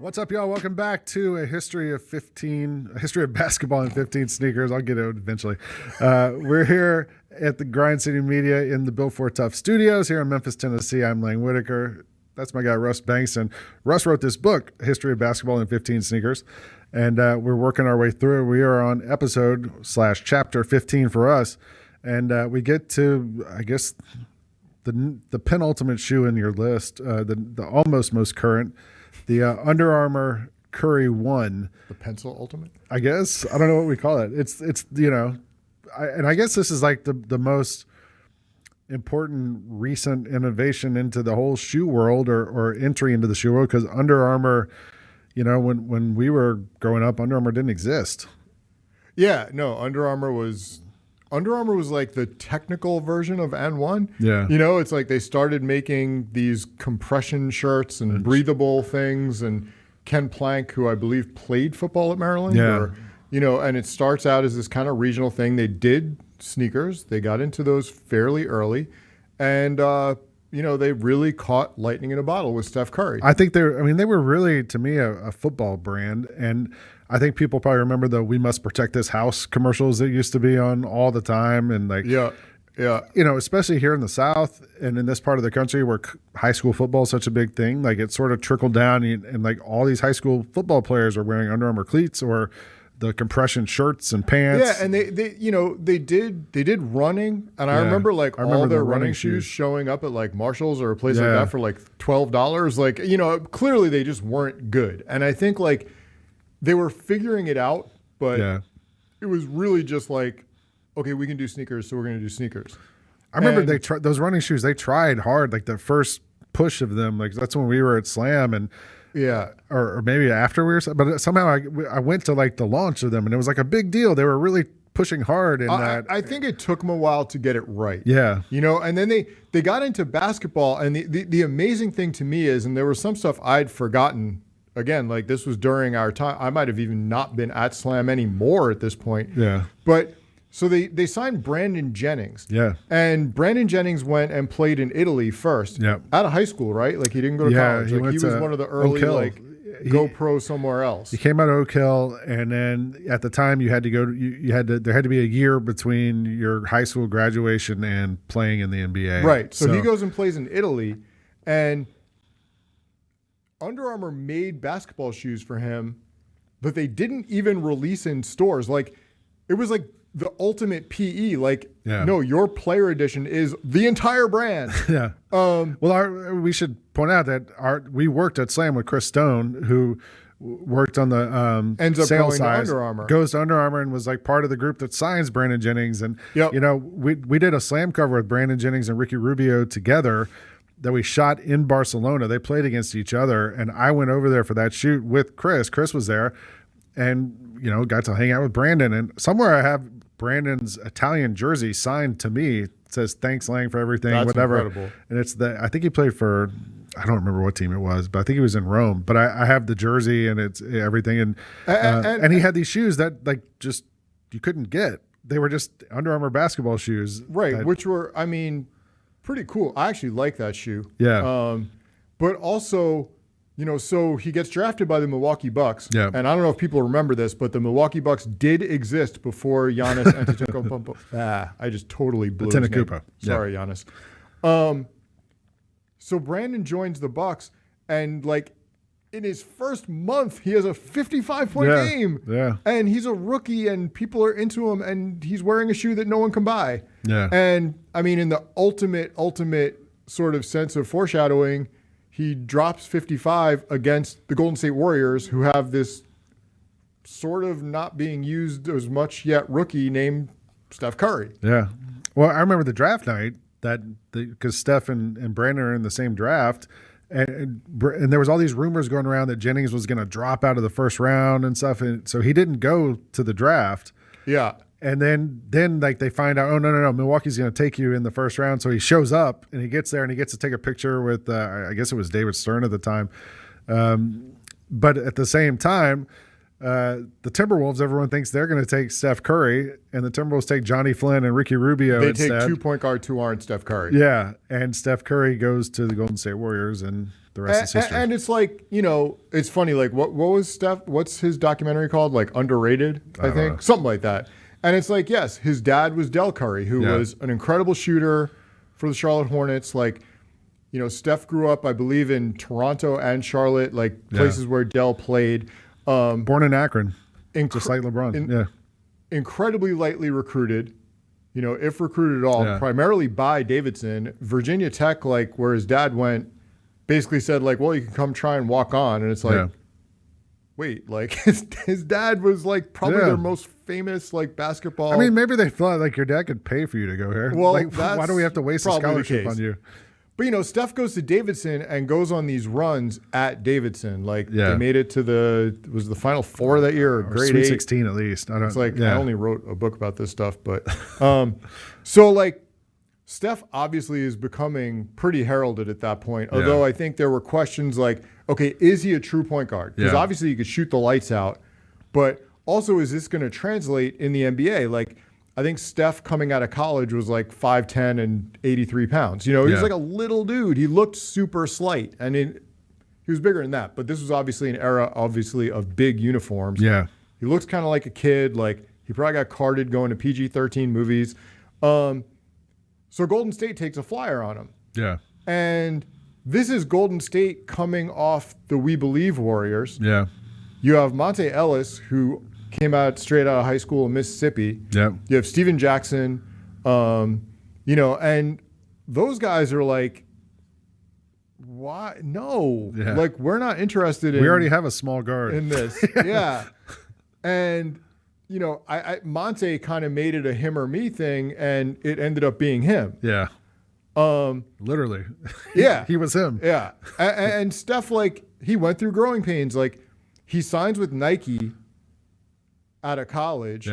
What's up, y'all? Welcome back to a history of basketball in 15 sneakers. I'll get it eventually. We're here at the Grind City Media in the Built for Tough studios here in Memphis, Tennessee. I'm Lane Whitaker. That's my guy, Russ Bengtson. Russ wrote this book, History of Basketball in 15 Sneakers, and we're working our way through. We are on episode/chapter 15 for us, and we get to, I guess, the penultimate shoe in your list, the almost most current, the Under Armour Curry One. The pencil ultimate? I guess. I don't know what we call it. It's I guess this is like the most important recent innovation into the whole shoe world or entry into the shoe world, because Under Armour, when we were growing up, Under Armour didn't exist. Yeah, no, Under Armour was like the technical version of N1. Yeah. It's like they started making these compression shirts and breathable things, and Ken Plank, who I believe played football at Maryland. Yeah. And it starts out as this kind of regional thing. They did sneakers. They got into those fairly early, and they really caught lightning in a bottle with Steph Curry. I think they were really, to me, a football brand. And I think people probably remember the "We Must Protect This House" commercials that used to be on all the time. And especially here in the South and in this part of the country where high school football is such a big thing, like it sort of trickled down, and like all these high school football players are wearing Under Armour cleats or the compression shirts and pants. Yeah, and they did running, and I remember all their running shoes showing up at like Marshalls or a place like that for like $12. Like, clearly they just weren't good. And I think like they were figuring it out, but it was really just like, okay, we can do sneakers, so we're going to do sneakers. I remember they tried those running shoes. They tried hard, like the first push of them. Like that's when we were at Slam, and or maybe after we were. But somehow I went to like the launch of them, and it was like a big deal. They were really pushing hard in that. I think it took them a while to get it right. Yeah, and then they got into basketball, and the amazing thing to me is, and there was some stuff I'd forgotten. Again, like this was during our time. I might have even not been at Slam anymore at this point. Yeah. But so they signed Brandon Jennings. Yeah. And Brandon Jennings went and played in Italy first. Yeah. Out of high school, right? Like he didn't go to college. He was one of the early go pro somewhere else. He came out of Oak Hill, and then at the time you had to go. There had to be a year between your high school graduation and playing in the NBA. Right. So he goes and plays in Italy, and Under Armour made basketball shoes for him that they didn't even release in stores. Like it was like the ultimate PE. Like, no, your player edition is the entire brand. Yeah. We should point out that we worked at Slam with Chris Stone, who worked on the ends up sales going side, to Under Armour. Goes to Under Armour and was like part of the group that signs Brandon Jennings. And we did a Slam cover with Brandon Jennings and Ricky Rubio together that we shot in Barcelona. They played against each other, and I went over there for that shoot with Chris. Chris was there, and got to hang out with Brandon. And somewhere I have Brandon's Italian jersey signed to me. It says "Thanks, Lang, for everything." That's whatever. Incredible. And it's I think he played for, I don't remember what team it was, but I think he was in Rome. But I have the jersey, and it's everything. And he had these shoes that like just you couldn't get. They were just Under Armour basketball shoes, right? Which were, pretty cool. I actually like that shoe. Yeah. But also, so he gets drafted by the Milwaukee Bucks. Yeah. And I don't know if people remember this, but the Milwaukee Bucks did exist before Giannis Antetokounmpo. I just totally blew his name. Sorry, Giannis. So Brandon joins the Bucks, and like in his first month, he has a 55-point game. Yeah. And he's a rookie, and people are into him, and he's wearing a shoe that no one can buy. Yeah. And in the ultimate sort of sense of foreshadowing, he drops 55 against the Golden State Warriors, who have this sort of not being used as much yet rookie named Steph Curry. Yeah. Well, I remember the draft night because Steph and Brandon are in the same draft. And there was all these rumors going around that Jennings was going to drop out of the first round and stuff, and so he didn't go to the draft. Yeah, and then like they find out, oh no, Milwaukee's going to take you in the first round. So he shows up and he gets there and he gets to take a picture with I guess it was David Stern at the time, but at the same time, the Timberwolves, everyone thinks they're going to take Steph Curry, and the Timberwolves take Johnny Flynn and Ricky Rubio They instead. take 2 point guard, 2 aren't Steph Curry. Yeah, and Steph Curry goes to the Golden State Warriors, and the rest is history. And it's like, it's funny. Like, what's his documentary called? Like, Underrated, I think. Something like that. And it's like, yes, his dad was Del Curry, who was an incredible shooter for the Charlotte Hornets. Like, Steph grew up, I believe, in Toronto and Charlotte, like places where Del played. Born in Akron, just like LeBron. Incredibly lightly recruited, if recruited at all, primarily by Davidson. Virginia Tech, like where his dad went, basically said like, well, you can come try and walk on. And it's like, wait, like his dad was like probably their most famous like basketball. I mean, maybe they thought like your dad could pay for you to go here. Well, like, why do we have to waste a scholarship on you? But, Steph goes to Davidson and goes on these runs at Davidson. Like, they made it to the Final Four that year, or grade Sweet 8. 16 at least. It's like, I only wrote a book about this stuff. But, so, like, Steph obviously is becoming pretty heralded at that point. Although I think there were questions like, okay, is he a true point guard? Because obviously you could shoot the lights out. But also, is this going to translate in the NBA? Like, I think Steph coming out of college was like 5'10" and 83 pounds. He was like a little dude. He looked super slight. And he was bigger than that. But this was obviously an era, obviously, of big uniforms. Yeah. He looks kind of like a kid. Like, he probably got carded going to PG-13 movies. So Golden State takes a flyer on him. Yeah. And this is Golden State coming off the We Believe Warriors. Yeah. You have Monte Ellis, who came out straight out of high school in Mississippi. Yeah. You have Steven Jackson, and those guys are like, why? No. Yeah. Like, we're not interested in. We already have a small guard in this. Yeah. And, Monte kind of made it a him or me thing, and it ended up being him. Yeah. Literally. Yeah. He was him. Yeah. And Steph, like, he went through growing pains. Like, he signs with Nike out of college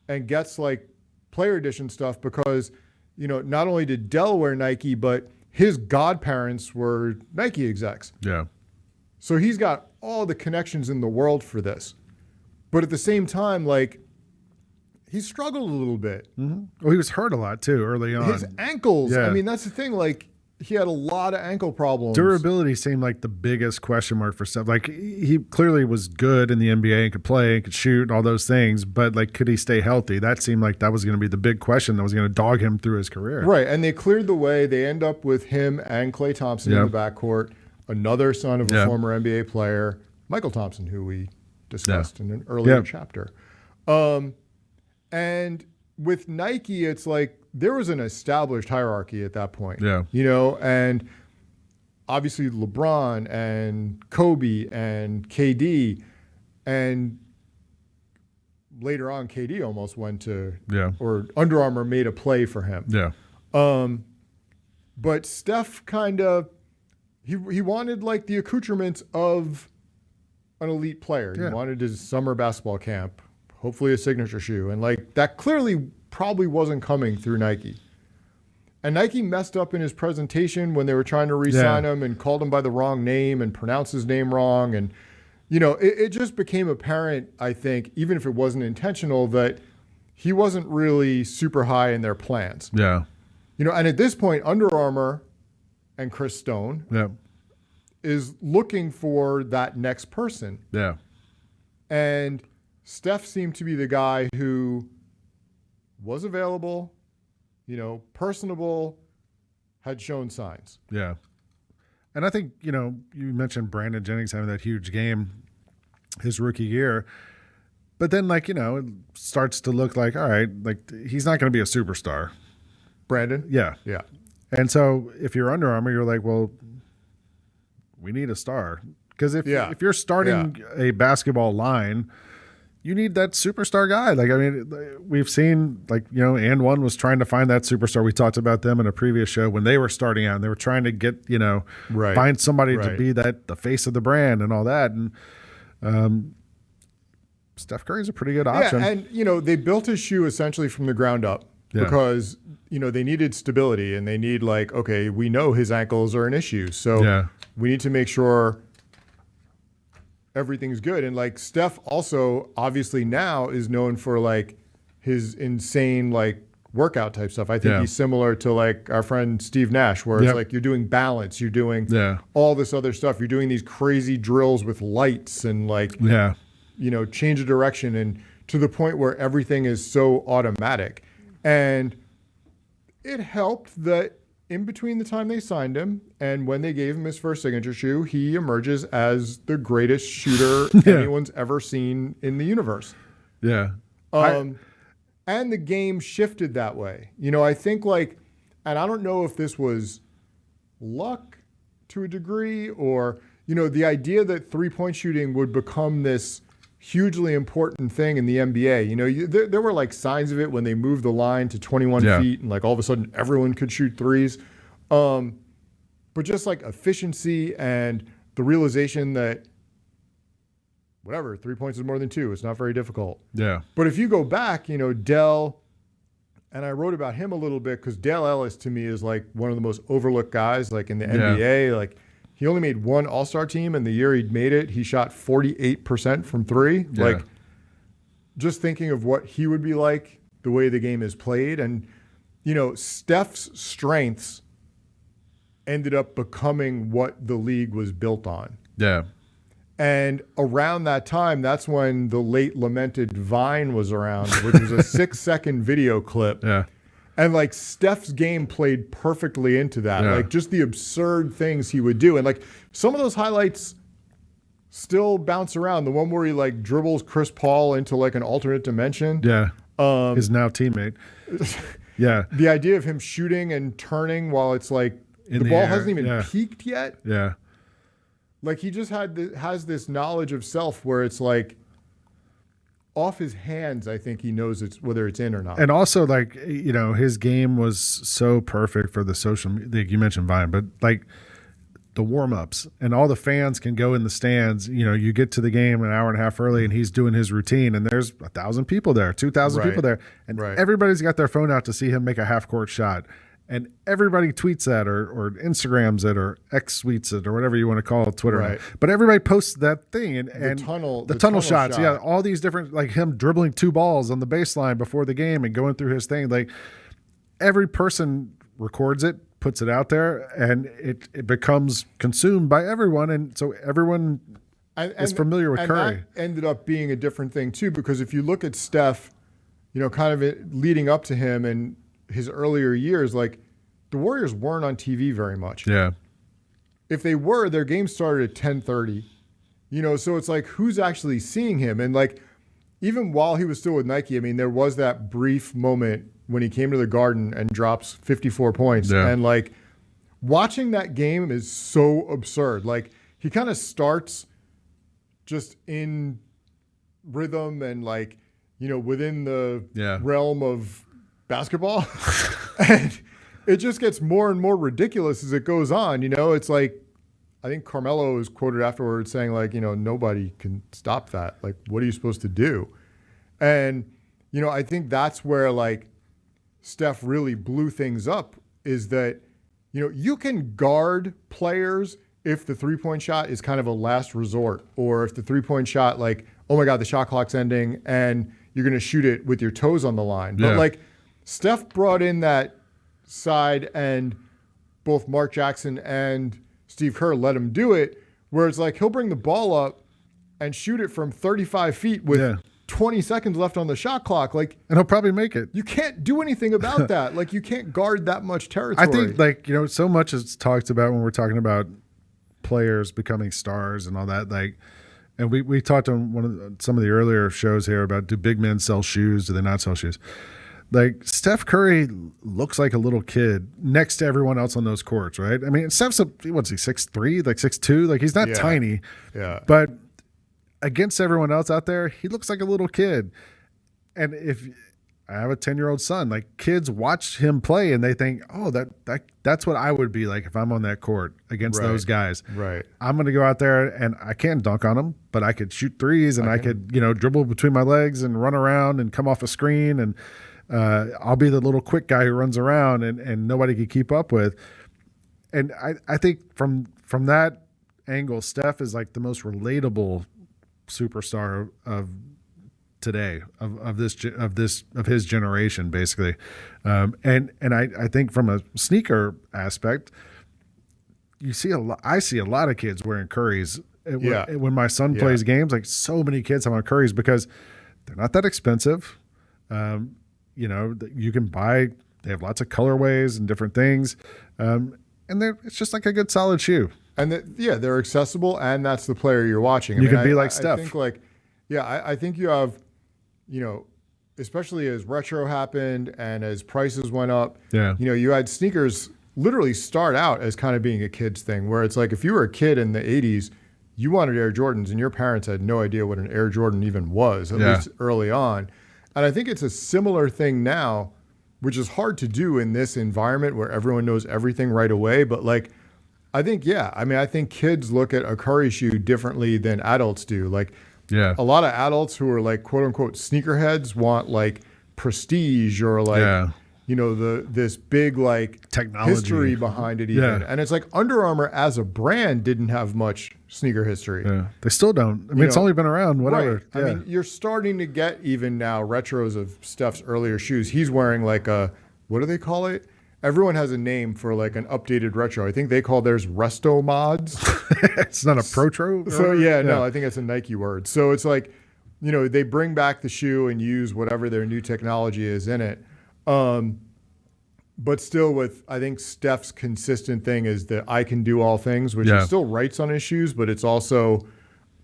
and gets like player edition stuff because, not only did Del wear Nike, but his godparents were Nike execs. Yeah. So he's got all the connections in the world for this. But at the same time, like, he struggled a little bit. Mm-hmm. Well, he was hurt a lot too early on. His ankles. I mean, that's the thing. Like, he had a lot of ankle problems. Durability seemed like the biggest question mark for Steph. Like, he clearly was good in the NBA and could play and could shoot and all those things, but like, could he stay healthy? That seemed like that was going to be the big question that was going to dog him through his career. Right, and they cleared the way. They end up with him and Klay Thompson in the backcourt, another son of a former NBA player, Michael Thompson, who we discussed in an earlier chapter. And with Nike, it's like, there was an established hierarchy at that point. Yeah. And obviously LeBron and Kobe and KD, and later on KD almost went to, or Under Armour made a play for him. Yeah. But Steph kind of, he wanted like the accoutrements of an elite player. He wanted his summer basketball camp, hopefully a signature shoe. And like, that clearly probably wasn't coming through Nike. And Nike messed up in his presentation when they were trying to re-sign him and called him by the wrong name and pronounced his name wrong. And, it just became apparent, I think, even if it wasn't intentional, that he wasn't really super high in their plans. Yeah. And at this point, Under Armour and Chris Stone is looking for that next person. Yeah. And Steph seemed to be the guy who was available, personable, had shown signs. Yeah. And I think, you mentioned Brandon Jennings having that huge game his rookie year. But then, like, it starts to look like, all right, like, he's not going to be a superstar. Brandon? Yeah. Yeah. And so if you're Under Armour, you're like, well, we need a star. Because if you're starting a basketball line, you need that superstar guy. Like, I mean, we've seen, like, And One was trying to find that superstar. We talked about them in a previous show when they were starting out. And they were trying to get, find somebody to be the face of the brand and all that. And Steph Curry's a pretty good option. Yeah, and, they built his shoe essentially from the ground up because, they needed stability and they need, like, okay, we know his ankles are an issue. So we need to make sure everything's good. And like Steph also obviously now is known for like his insane like workout type stuff. I think he's similar to like our friend Steve Nash, where it's like you're doing balance, you're doing all this other stuff. You're doing these crazy drills with lights and like, you know, change of direction, and to the point where everything is so automatic. And it helped that in between the time they signed him and when they gave him his first signature shoe, he emerges as the greatest shooter anyone's ever seen in the universe. Yeah. And the game shifted that way. You know, I think like, and I don't know if this was luck to a degree or, you know, the idea that three-point shooting would become this hugely important thing in the NBA. You know, there were like signs of it when they moved the line to 21 feet and like all of a sudden everyone could shoot threes. But just like efficiency and the realization that whatever, 3 points is more than two. It's not very difficult. Yeah. But if you go back, you know, Dell, and I wrote about him a little bit because Dale Ellis to me is like one of the most overlooked guys like in the NBA. Like he only made one All-Star team, and the year he made it, he shot 48% from three. Yeah. Like just thinking of what he would be like, the way the game is played. And, you know, Steph's strengths ended up becoming what the league was built on. Yeah. And around that time, that's when the late lamented Vine was around, which was a 6-second video clip. Yeah. And like Steph's game played perfectly into that. Yeah. Like just the absurd things he would do. And like some of those highlights still bounce around. The one where he like dribbles Chris Paul into like an alternate dimension. Yeah. His now teammate. Yeah. The idea of him shooting and turning while it's like the ball hasn't even peaked yet. Yeah. Like he just has this knowledge of self where it's like off his hands. I think he knows whether it's in or not. And also like, you know, his game was so perfect for the social media. You mentioned Vine, but like the warm-ups and all the fans can go in the stands. You know, you get to the game an hour and a half early and he's doing his routine and there's 1,000 people there, 2,000 people there. And everybody's got their phone out to see him make a half-court shot. And everybody tweets that or Instagrams it or X tweets it or whatever you want to call it, Twitter. Right. But everybody posts that thing and the tunnel shots. Shot. Yeah, all these different, like him dribbling 2 balls on the baseline before the game and going through his thing. Like every person records it, puts it out there, and it becomes consumed by everyone. And so everyone is familiar with Curry. That ended up being a different thing too, because if you look at Steph, you know, kind of leading up to him and his earlier years, like the Warriors weren't on TV very much. Yeah. If they were, their game started at 10:30. You know, so it's like who's actually seeing him? And like even while he was still with Nike, I mean, there was that brief moment when he came to the Garden and drops 54 points. Yeah. And like watching that game is so absurd. Like he kind of starts just in rhythm and like, you know, within the realm of basketball. And it just gets more and more ridiculous as it goes on. You know, it's like, I think Carmelo was quoted afterwards saying like, you know, nobody can stop that. Like, what are you supposed to do? And, you know, I think that's where like Steph really blew things up, is that, you know, you can guard players if the 3-point shot is kind of a last resort, or if the 3-point shot, like, oh my God, the shot clock's ending and you're going to shoot it with your toes on the line. But like, Steph brought in that side, and both Mark Jackson and Steve Kerr let him do it, where it's like he'll bring the ball up and shoot it from 35 feet with 20 seconds left on the shot clock. Like, and he'll probably make it. You can't do anything about that. Like, you can't guard that much territory. I think, like, you know, so much is talked about when we're talking about players becoming stars and all that. Like, and we talked on some of the earlier shows here about, do big men sell shoes? Do they not sell shoes? Like, Steph Curry looks like a little kid next to everyone else on those courts, right? I mean, Steph's what's he, 6'3", like 6'2"? Like, he's not tiny. Yeah. But against everyone else out there, he looks like a little kid. And if I have a 10-year-old son, like, kids watch him play and they think, oh, that's what I would be like if I'm on that court against those guys. Right. I'm going to go out there and I can't dunk on them, but I could shoot threes and I could, you know, dribble between my legs and run around and come off a screen, and I'll be the little quick guy who runs around and nobody can keep up with. And I think from that angle, Steph is like the most relatable superstar of today, of his generation, basically. And I think from a sneaker aspect, I see a lot of kids wearing Currys. When my son plays games, like so many kids have on Currys because they're not that expensive. You can buy. They have lots of colorways and different things, and it's just like a good solid shoe. And they're accessible, and that's the player you're watching. You can be like Steph. I think you have, especially as retro happened and as prices went up. Yeah. You had sneakers literally start out as kind of being a kid's thing, where it's like if you were a kid in the 80s, you wanted Air Jordans, and your parents had no idea what an Air Jordan even was, at least early on. And I think it's a similar thing now, which is hard to do in this environment where everyone knows everything right away. But I think kids look at a Curry shoe differently than adults do. A lot of adults who are quote unquote sneakerheads want prestige or this big technology history behind it even. And it's Under Armour as a brand didn't have much sneaker history. Yeah. They still don't. I mean, it's only been around, whatever. Right. I mean, you're starting to get even now retros of Steph's earlier shoes. He's wearing what do they call it? Everyone has a name for an updated retro. I think they call theirs Resto Mods. It's not a Protro? So no, I think it's a Nike word. So it's they bring back the shoe and use whatever their new technology is in it. But still I think Steph's consistent thing is that I can do all things, which he still writes on his shoes, but it's also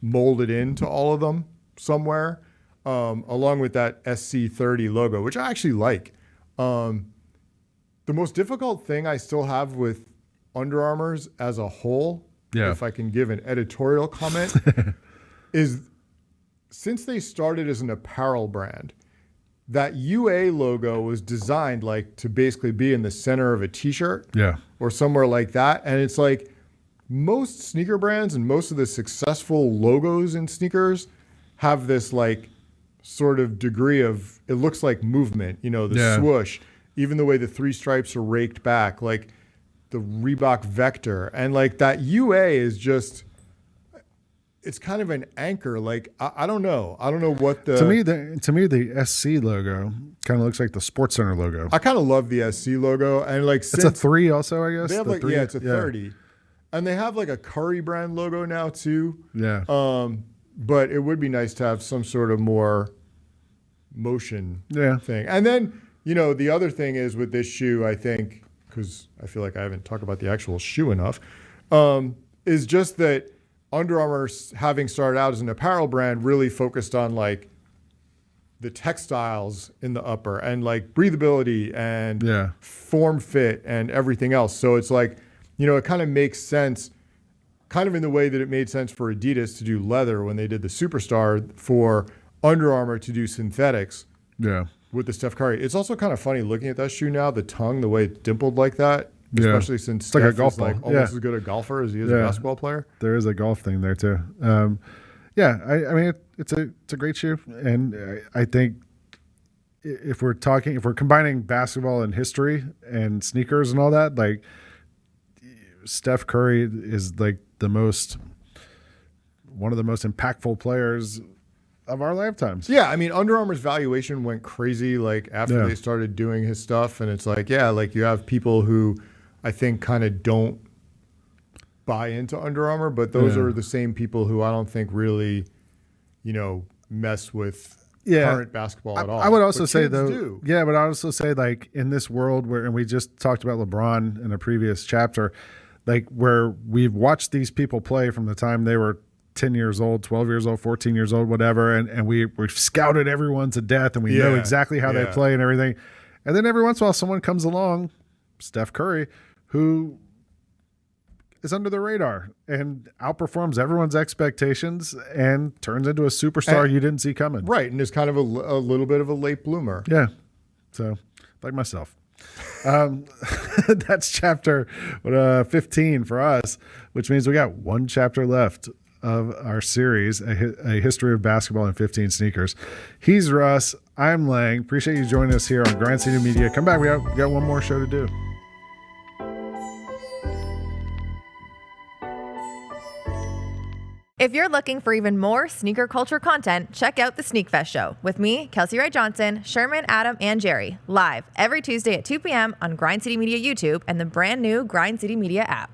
molded into all of them somewhere, along with that SC30 logo, which I actually like. The most difficult thing I still have with Under Armour's as a whole, if I can give an editorial comment, is since they started as an apparel brand, that UA logo was designed to basically be in the center of a t-shirt or somewhere like that. And it's most sneaker brands and most of the successful logos in sneakers have this sort of degree of, it looks like movement, the swoosh, even the way the three stripes are raked back, the Reebok Vector. And that UA is just, it's kind of an anchor. I don't know. I don't know what the... To me, the SC logo kind of looks like the Sports Center logo. I kind of love the SC logo. And it's a 3 also, I guess? They have it's a 30. And they have a Curry brand logo now too. Yeah. But it would be nice to have some sort of more motion thing. And then, the other thing is with this shoe, I think, because I feel like I haven't talked about the actual shoe enough, is just that Under Armour, having started out as an apparel brand, really focused on the textiles in the upper and breathability and form fit and everything else. So it's it kind of makes sense, kind of in the way that it made sense for Adidas to do leather when they did the Superstar, for Under Armour to do synthetics with the Steph Curry. It's also kind of funny looking at that shoe now, the tongue, the way it dimpled like that. Especially since Steph is almost as good a golfer as he is a basketball player. There is a golf thing there too. I mean, it's a great shoe, and I think if we're combining basketball and history and sneakers and all that, Steph Curry is one of the most impactful players of our lifetimes. Yeah, I mean, Under Armour's valuation went crazy after they started doing his stuff, and it's you have people who I think kind of don't buy into Under Armour, but those are the same people who I don't think really, mess with current basketball at all. I would also say though, but I would also say in this world and we just talked about LeBron in a previous chapter, where we've watched these people play from the time they were 10 years old, 12 years old, 14 years old, whatever, and we've scouted everyone to death, and we know exactly how they play and everything. And then every once in a while someone comes along, Steph Curry, who is under the radar and outperforms everyone's expectations and turns into a superstar you didn't see coming. Right, and is kind of a little bit of a late bloomer. Yeah, so like myself. That's chapter 15 for us, which means we got one chapter left of our series, a history of basketball and 15 sneakers. He's Russ. I'm Lang. Appreciate you joining us here on Grind City Media. Come back. We got one more show to do. If you're looking for even more sneaker culture content, check out the Sneak Fest Show with me, Kelsey Wright Johnson, Sherman, Adam, and Jerry, live every Tuesday at 2 p.m. on Grind City Media YouTube and the brand new Grind City Media app.